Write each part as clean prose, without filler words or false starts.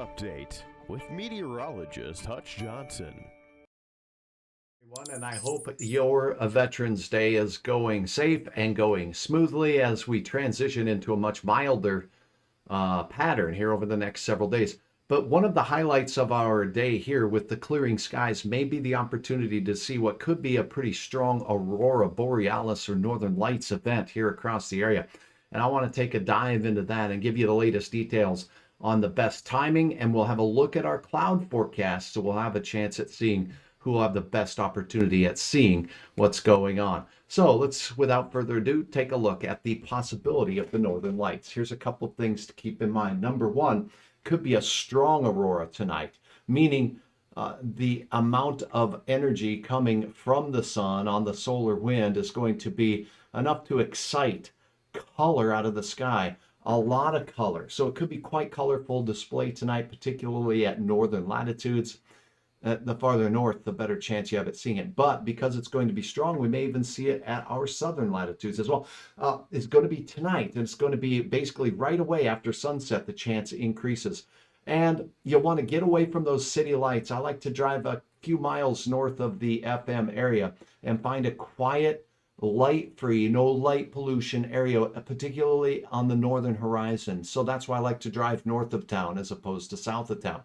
Update with meteorologist Hutch Johnson. And I hope your Veterans Day is going safe and going smoothly as we transition into a much milder pattern here over the next several days. But one of the highlights of our day here with the clearing skies may be the opportunity to see what could be a pretty strong Aurora Borealis or Northern Lights event here across the area. And I want to take a dive into that and give you the latest details on the best timing, and we'll have a look at our cloud forecast, so we'll have a chance at seeing who will have the best opportunity at seeing what's going on. So let's, without further ado, take a look at the possibility of the Northern Lights. Here's a couple things to keep in mind. Number one, could be a strong aurora tonight, meaning the amount of energy coming from the sun on the solar wind is going to be enough to excite color out of the sky, a lot of color. So it could be quite colorful display tonight, particularly at northern latitudes. The farther north, the better chance you have at seeing it. But because it's going to be strong, we may even see it at our southern latitudes as well. It's going to be tonight, and it's going to be basically right away after sunset, the chance increases. And you'll want to get away from those city lights. I like to drive a few miles north of the FM area and find a quiet, light-free, no light pollution area, particularly on the northern horizon. So that's why I like to drive north of town as opposed to south of town.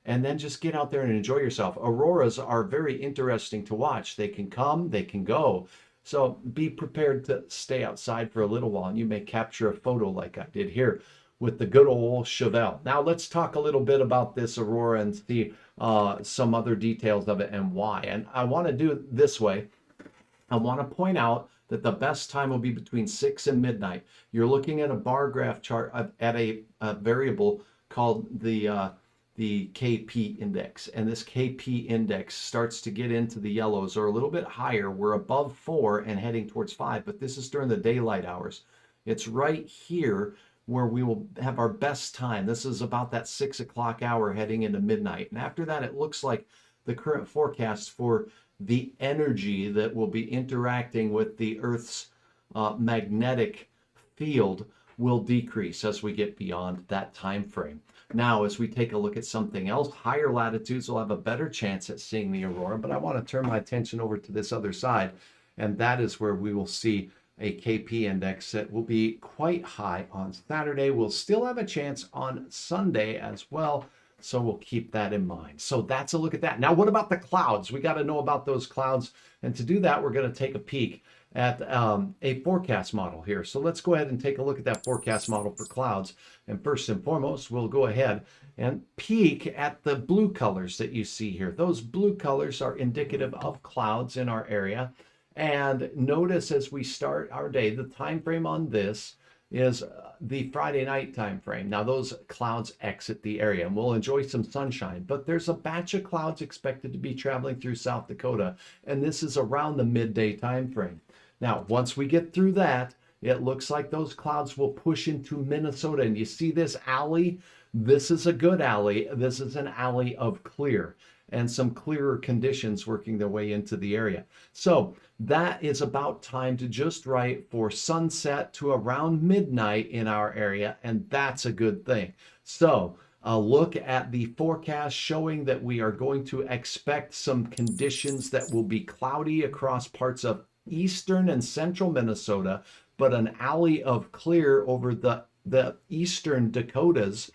And then just get out there and enjoy yourself. Auroras are very interesting to watch. They can come, they can go. So be prepared to stay outside for a little while, and you may capture a photo like I did here with the good old Chevelle. Now let's talk a little bit about this aurora and see some other details of it and why. And I want to do it this way. I want to point out that the best time will be between 6 and midnight. You're looking at a bar graph chart at a variable called the KP index. And this KP index starts to get into the yellows or a little bit higher. We're above 4 and heading towards 5, but this is during the daylight hours. It's right here where we will have our best time. This is about that 6 o'clock hour heading into midnight. And after that, it looks like the current forecast for the energy that will be interacting with the Earth's magnetic field will decrease as we get beyond that time frame. Now, as we take a look at something else, higher latitudes will have a better chance at seeing the aurora, but I want to turn my attention over to this other side, and that is where we will see a KP index that will be quite high on Saturday. We'll still have a chance on Sunday as well, so we'll keep that in mind. So that's a look at that. Now, what about the clouds? We got to know about those clouds. And to do that, we're going to take a peek at a forecast model here. So let's go ahead and take a look at that forecast model for clouds. And first and foremost, we'll go ahead and peek at the blue colors that you see here. Those blue colors are indicative of clouds in our area. And notice as we start our day, the time frame on this is the Friday night time frame. Now those clouds exit the area and we'll enjoy some sunshine, but there's a batch of clouds expected to be traveling through South Dakota, and this is around the midday time frame. Now once we get through that, it looks like those clouds will push into Minnesota, and you see this alley? This is a good alley. This is an alley of clear and some clearer conditions working their way into the area. So that is about time to just right for sunset to around midnight in our area, and that's a good thing. So a look at the forecast showing that we are going to expect some conditions that will be cloudy across parts of eastern and central Minnesota, but an alley of clear over the eastern Dakotas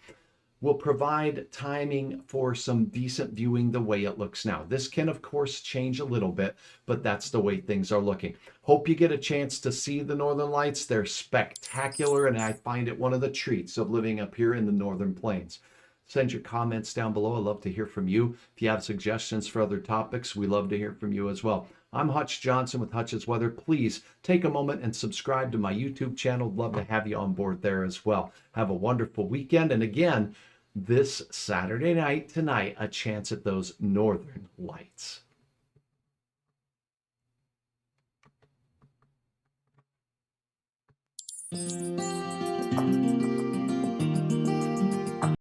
will provide timing for some decent viewing the way it looks now. This can, of course, change a little bit, but that's the way things are looking. Hope you get a chance to see the Northern Lights. They're spectacular, and I find it one of the treats of living up here in the Northern Plains. Send your comments down below. I'd love to hear from you. If you have suggestions for other topics, we love to hear from you as well. I'm Hutch Johnson with Hutch's Weather. Please take a moment and subscribe to my YouTube channel. Love to have you on board there as well. Have a wonderful weekend. And again, this Saturday night, tonight, a chance at those Northern Lights.